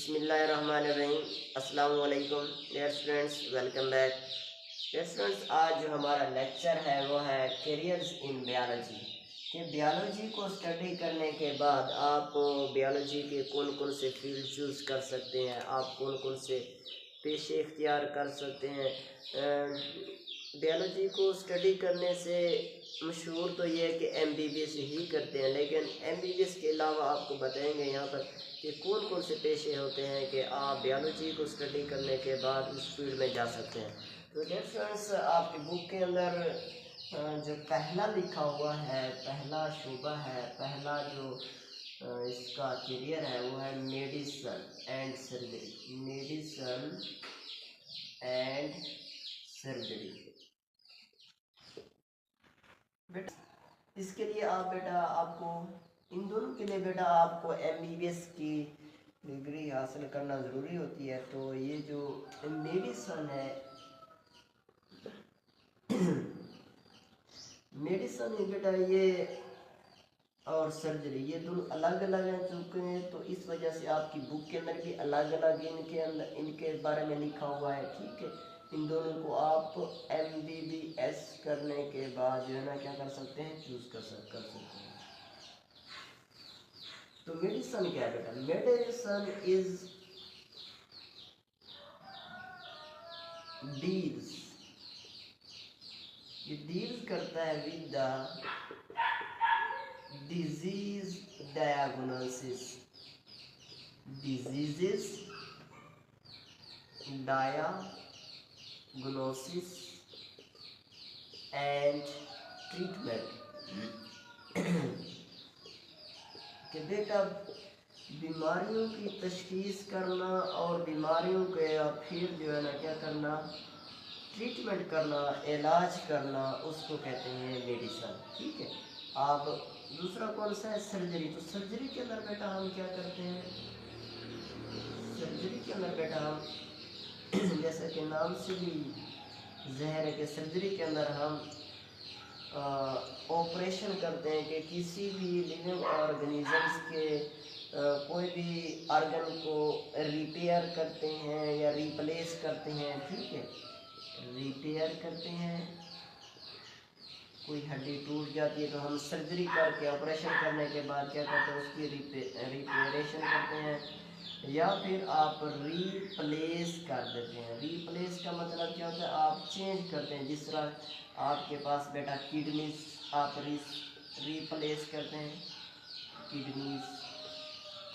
बिस्मिल्लाहिर्रहमानिर्रहीम। अस्सलाम वालेकुम dear students, welcome back. Dear students, आज जो हमारा लेक्चर है वो है करियर्स इन बायोलॉजी। कि बायोलॉजी को स्टडी करने के बाद आप बायोलॉजी के कौन कौन से फील्ड चूज़ कर सकते हैं, आप कौन कौन से पेशे इख्तियार कर सकते हैं। बायोलॉजी को स्टडी करने से मशहूर तो ये है कि MBBS ही करते हैं, लेकिन MBBS के अलावा आपको बताएंगे यहाँ पर कि कौन कौन से पेशे होते हैं कि आप बायोलॉजी को स्टडी करने के बाद उस फील्ड में जा सकते हैं। तो डियर फ्रेंड्स, आपकी बुक के अंदर जो पहला लिखा हुआ है, पहला शोबा है, पहला जो इसका करियर है वो है medicine and surgery. Medicine and surgery. बेटा इसके लिए आपको इन दोनों के लिए बेटा आपको MBBS की डिग्री हासिल करना ज़रूरी होती है। तो ये जो मेडिसन है मेडिसन है बेटा, ये और सर्जरी ये दोनों अलग अलग हैं चूँकि, तो इस वजह से आपकी बुक के अंदर भी अलग अलग इनके बारे में लिखा हुआ है। ठीक है, इन दोनों को आप MBBS करने के बाद जो है ना क्या कर सकते हैं, चूज कर सकते हैं। तो मेडिसन क्या है बेटा? मेडिसन इज डील्स, ये डील्स करता है with the disease diagnosis, diseases diagnosis and treatment. कि बेटा बीमारियों की तशखीस करना और बीमारियों के फिर जो है ना क्या करना, ट्रीटमेंट करना, इलाज करना, उसको कहते हैं मेडिसन। ठीक है, आप दूसरा कौन सा है, सर्जरी। तो सर्जरी के अंदर बेटा हम क्या करते हैं, सर्जरी के अंदर बेटा हम जैसा कि नाम से भी ज़ाहिर है कि सर्जरी के अंदर हम ऑपरेशन करते हैं कि किसी भी लिविंग ऑर्गेनिजम्स के कोई भी ऑर्गन को रिपेयर करते हैं या रिप्लेस करते हैं। ठीक है, रिपेयर करते हैं, कोई हड्डी टूट जाती है तो हम सर्जरी करके ऑपरेशन करने के बाद क्या करते हैं, उसकी रिपेयरेशन करते हैं, या फिर आप रिप्लेस कर देते हैं। रिप्लेस का मतलब क्या होता है, आप चेंज करते हैं। जिस तरह आपके पास बेटा किडनीज, आप रिप्लेस करते हैं किडनीज।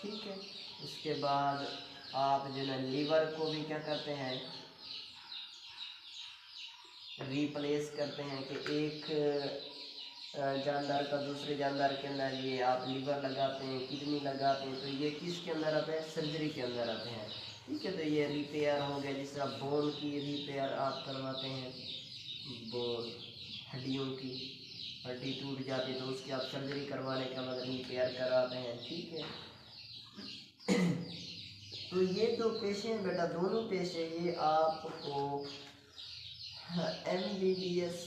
ठीक है, उसके बाद आप जो है लीवर को भी क्या करते हैं, रिप्लेस करते हैं कि एक जानदार का दूसरे जानदार के अंदर ये आप लीवर लगाते हैं, किडनी लगाते हैं, तो ये किसके अंदर आते हैं, सर्जरी के अंदर आते हैं। ठीक है, तो ये रिपेयर हो गया। जिस तरह बोन की रिपेयर आप करवाते हैं, बोन हड्डियों की, हड्डी टूट जाती है तो उसकी आप सर्जरी करवाने का मतलब रिपेयर कराते हैं। ठीक है तो ये दो पेशे हैं बेटा, दोनों पेशे ये आपको MBBS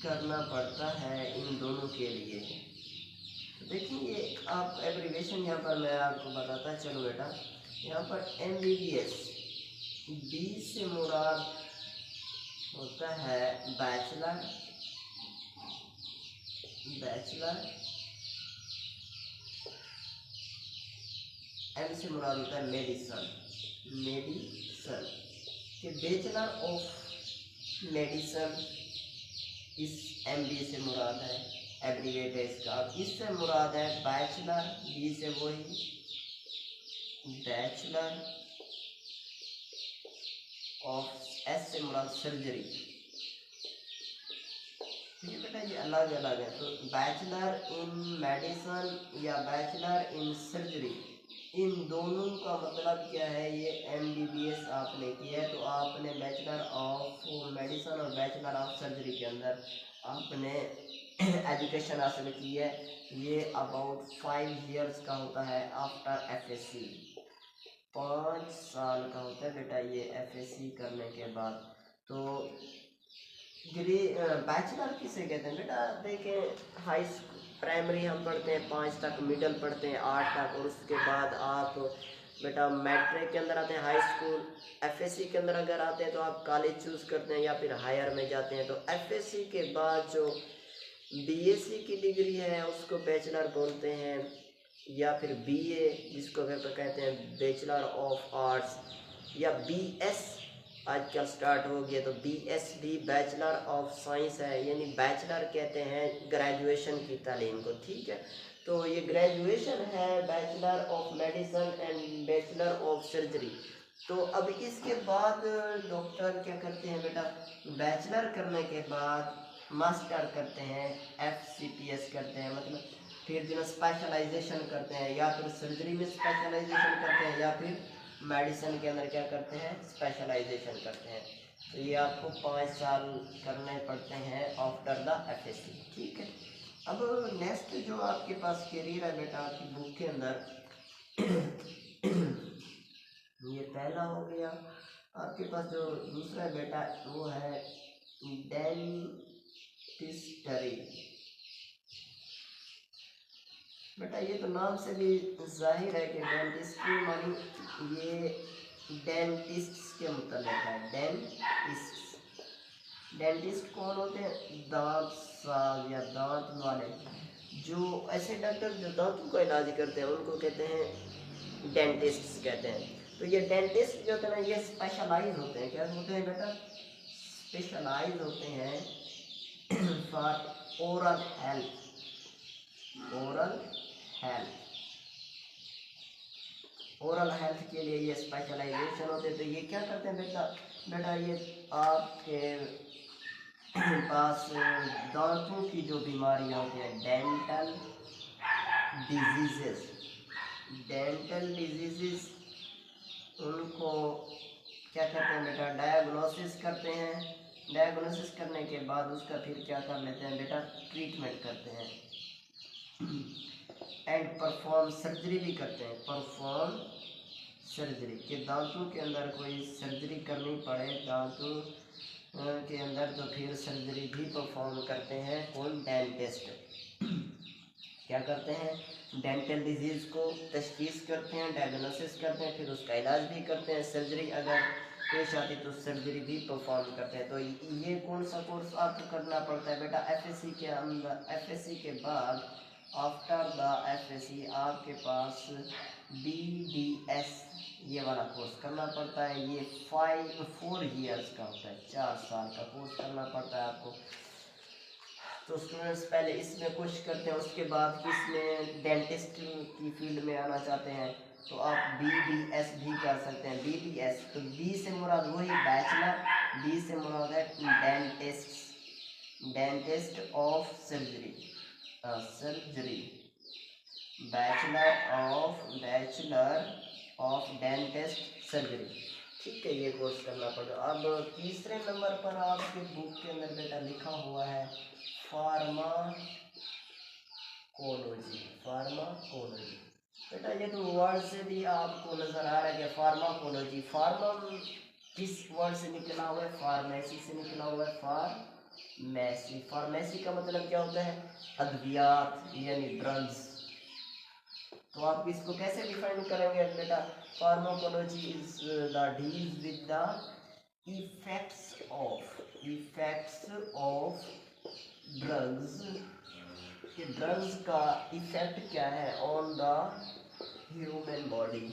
करना पड़ता है इन दोनों के लिए। तो देखिए ये आप एब्रीवेशन यहाँ पर मैं आपको बताता चलो बेटा। यहाँ पर MBBS, बी से मुराद होता है बैचलर, M से मुराद होता है मेडिसन, कि बैचलर ऑफ मेडिसन, इस MB से मुराद है, एब्रीवेट है इसका। इससे मुराद है बैचलर, बी से वही बैचलर ऑफ, S से मुराद सर्जरी। ठीक है बेटा, ये अलग अलग है। तो बैचलर इन मेडिसन या बैचलर इन सर्जरी, इन दोनों का मतलब क्या है, ये MBBS आपने किया है तो आपने बैचलर ऑफ मेडिसन और बैचलर ऑफ सर्जरी के अंदर आपने एजुकेशन हासिल की है। ये अबाउट 5 years का होता है आफ्टर FSC, 5 साल का होता है बेटा ये FSC करने के बाद। तो बैचलर किसे कहते हैं बेटा, देखें हाई स्कूल प्राइमरी हम पढ़ते हैं 5 तक, मिडिल पढ़ते हैं 8 तक, और उसके बाद आप बेटा मैट्रिक के अंदर आते हैं, हाई स्कूल। एफएससी के अंदर अगर आते हैं तो आप कॉलेज चूज़ करते हैं या फिर हायर में जाते हैं। तो एफएससी के बाद जो बीएससी की डिग्री है उसको बैचलर बोलते हैं, या फिर बीए जिसको कहते हैं बैचलर ऑफ आर्ट्स, या बीएस आजकल स्टार्ट हो गया तो बीएस भी बैचलर ऑफ साइंस है, यानी बैचलर कहते हैं ग्रेजुएशन की तालीम को, ठीक है। तो ये ग्रेजुएशन है bachelor of medicine and bachelor of surgery. तो अब इसके बाद डॉक्टर क्या करते हैं बेटा, बैचलर करने के बाद मास्टर करते हैं, एफसीपीएस करते हैं, मतलब फिर जो स्पेशलाइजेशन करते हैं, या फिर सर्जरी में स्पेशलाइजेशन करते हैं, या फिर मेडिसिन के अंदर क्या करते हैं, स्पेशलाइजेशन करते हैं। तो ये आपको 5 साल करने पड़ते हैं आफ्टर द एफएससी, ठीक है। अब नेक्स्ट जो आपके पास करियर है बेटा आपकी बुक के अंदर ये पहला हो गया। आपके पास जो दूसरा बेटा वो है डेंटिस्टरी। बेटा ये तो नाम से भी जाहिर है कि डेंटिस्ट्री मानी ये डेंटिस्ट के मुताबिक है। डेंटिस्ट कौन होते हैं, दांत साज या दांत वाले, जो ऐसे डॉक्टर जो दांतों का इलाज करते हैं उनको कहते हैं डेंटिस्ट कहते हैं। तो ये डेंटिस्ट जो होते हैं ना ये स्पेशलाइज होते हैं, क्या होते हैं बेटा, स्पेशलाइज होते हैं for oral health, oral health के लिए ये स्पेशलाइजेशन होते हैं। तो ये क्या करते हैं बेटा ये आपके पास दांतों की जो बीमारियां होती हैं, डेंटल डिजीजेस, उनको क्या करते हैं बेटा, डायग्नोसिस करते हैं। डायग्नोसिस करने के बाद उसका फिर क्या कर लेते हैं बेटा, ट्रीटमेंट करते हैं एंड परफॉर्म सर्जरी भी करते हैं। परफॉर्म सर्जरी के दांतों के अंदर कोई सर्जरी करनी पड़े दांतों के अंदर तो फिर सर्जरी भी परफॉर्म करते हैं। कौन, डेंटिस्ट क्या करते हैं, डेंटल डिजीज़ को तशखीस करते हैं, डायग्नोसिस करते हैं, फिर उसका इलाज भी करते हैं। सर्जरी अगर पेश आती तो सर्जरी भी परफॉर्म करते हैं। तो ये कौन सा कोर्स आपको करना पड़ता है बेटा, एफएससी के अंदर। एफएससी के बाद आफ्टर द एफएससी आपके पास बीडीएस ये वाला कोर्स करना पड़ता है। ये 4 ईयर्स का होता है, 4 साल का कोर्स करना पड़ता है आपको। तो स्टूडेंट्स पहले इसमें कोशिश करते हैं, उसके बाद किसमें, डेंटिस्ट की फील्ड में आना चाहते हैं तो आप बीडीएस भी कर सकते हैं। बीडीएस तो बी से मुराद वही बैचलर, डी से मुराद है dentist of surgery, bachelor of dentist surgery, ठीक है। ये कोर्स करना पड़ेगा। अब तीसरे नंबर पर आपके बुक के अंदर बेटा लिखा हुआ है फार्माकोलॉजी। बेटा ये तो वर्ड से भी आपको नज़र आ रहा है कि फार्माकोलॉजी, फार्मा किस वर्ड से निकला हुआ है, फार्मेसी से निकला हुआ है। फार्मेसी का मतलब क्या होता है, अद्वियात यानी ड्रग्स। तो आप इसको कैसे डिफाइन करेंगे बेटा, pharmacology is the deals with the effects of drugs, कि ड्रग्स का इफेक्ट क्या है ऑन द ह्यूमन बॉडी,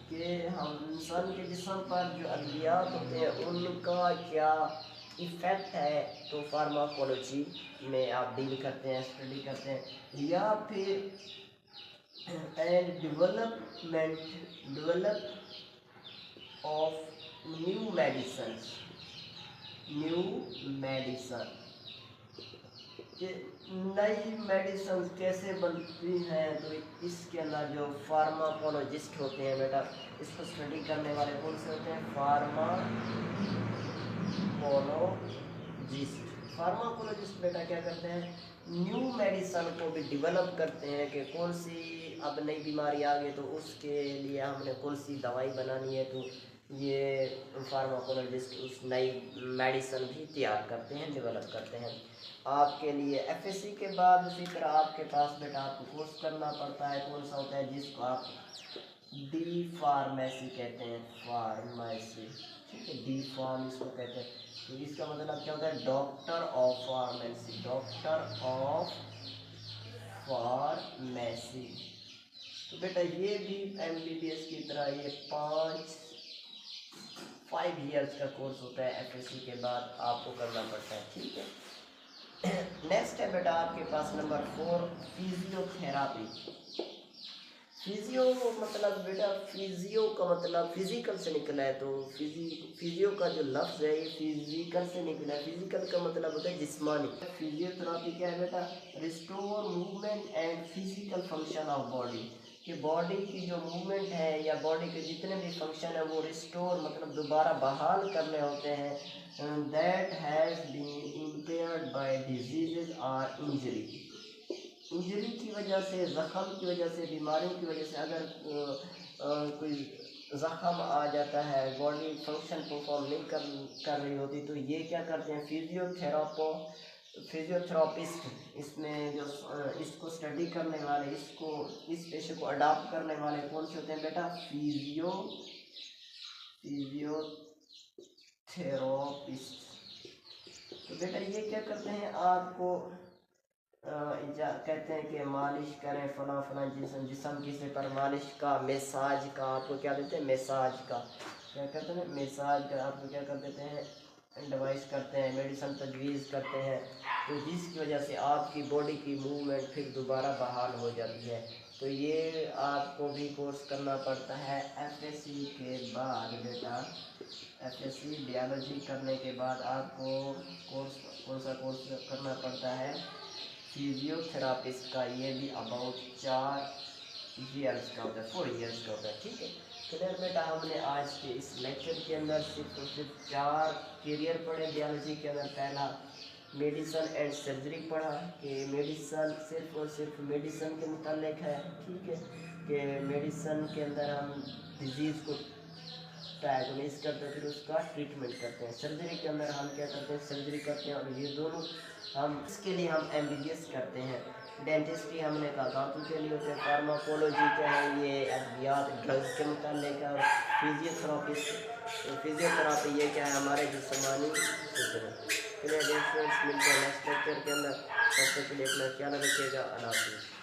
के हम इंसान के जिस्म पर जो अद्वियात होते हैं उनका क्या इफेक्ट है। तो फार्माकोलॉजी में आप डील करते हैं, स्टडी करते हैं। या फिर and develop of new medicine, कि नई मेडिसिन कैसे बनती हैं। तो इसके अंदर जो फार्माकोलॉजिस्ट होते हैं बेटा, इसको स्टडी करने वाले कौन से होते हैं, फार्माकोलॉजिस्ट बेटा क्या करते हैं, न्यू मेडिसिन को भी डेवलप करते हैं कि कौन सी अब नई बीमारी आ गई तो उसके लिए हमने कौन सी दवाई बनानी है। तो ये फार्माकोलॉजिस्ट उस नई मेडिसिन भी तैयार करते हैं, डेवलप करते हैं। आपके लिए एफएससी के बाद उसी तरह आपके पास बेटा आपको कोर्स करना पड़ता है, कौन सा होता है, जिसको आप डी फार्मेसी कहते हैं, फार्मेसी, ठीक है, डी फार्म इसको कहते हैं। तो इसका मतलब क्या होता है, doctor of pharmacy, doctor of pharmacy. तो बेटा ये भी एमबीबीएस की तरह ये 5 ईयर्स का कोर्स होता है, एफएससी के बाद आपको करना पड़ता है, ठीक है। नेक्स्ट है बेटा आपके पास नंबर 4 फिजियोथेरापी। फिजियो मतलब बेटा फिजियो का मतलब फिजिकल से निकला है, तो फिजियो का जो लफ्ज़ है ये फिजिकल से निकला है। फिजिकल का मतलब होता है जिस्मानी। फिजियोथेरापी क्या है बेटा, restore movement and physical function of body, कि बॉडी की जो मूवमेंट है या बॉडी के जितने भी फंक्शन है वो रिस्टोर मतलब दोबारा बहाल करने होते हैं। That has been impaired by diseases और इंजरी, इंजरी की वजह से, ज़ख़म की वजह से, बीमारियों की वजह से अगर कोई ज़ख़म आ जाता है, बॉडी फंक्शन परफॉर्म नहीं कर रही होती, तो ये क्या करते हैं, फिजियोथेरापिस्ट, इसमें जो इसको स्टडी करने वाले, इस पेशे को अडॉप्ट करने वाले कौन से होते हैं बेटा, फिजियोथेरापिस्ट। तो बेटा ये क्या करते हैं, आपको कहते हैं कि मालिश करें फला फला जिसम किसी पर मालिश का, मसाज का, आपको क्या देते हैं, मसाज का, क्या कहते हैं, मसाज का आपको क्या कर देते हैं, एडवाइस करते हैं, मेडिसिन तजवीज़ करते हैं, तो जिसकी वजह से आपकी बॉडी की मूवमेंट फिर दोबारा बहाल हो जाती है। तो ये आपको भी कोर्स करना पड़ता है एफएससी के बाद बेटा। एफएससी बायोलॉजी करने के बाद आपको कोर्स कौन सा कोर्स करना पड़ता है, फिजियोथेरापिस्ट का, ये भी अबाउट 4 ईयर्स का होता है, 4 ईयर्स का होता है, ठीक है। क्लियर बेटा, हमने आज के इस लेक्चर के अंदर सिर्फ 4 करियर पढ़े बायोलॉजी के अंदर। पहला मेडिसिन एंड सर्जरी पढ़ा कि मेडिसिन सिर्फ और सिर्फ मेडिसिन के मुतालिक है, ठीक है, कि मेडिसिन के अंदर हम डिजीज़ को डायग्नोस करते हैं, फिर उसका ट्रीटमेंट करते हैं। सर्जरी के अंदर हम क्या करते हैं, सर्जरी करते हैं, और ये दोनों हम इसके लिए हम एमबीबीएस करते हैं। डेंटिस्ट्री हमने कहा दांतों के लिए होते हैं। फार्माकोलॉजी क्या है, ये अद्वियात ड्रग्स के मुतालिक है। और फिजियोथेरापी ये क्या है, हमारे जिस्मानी मिलते हैं नेक्स्ट लेक्चर के अंदर। तब तक के लिए अपना ख्याल रखिएगा। अल्लाह हाफ़िज़।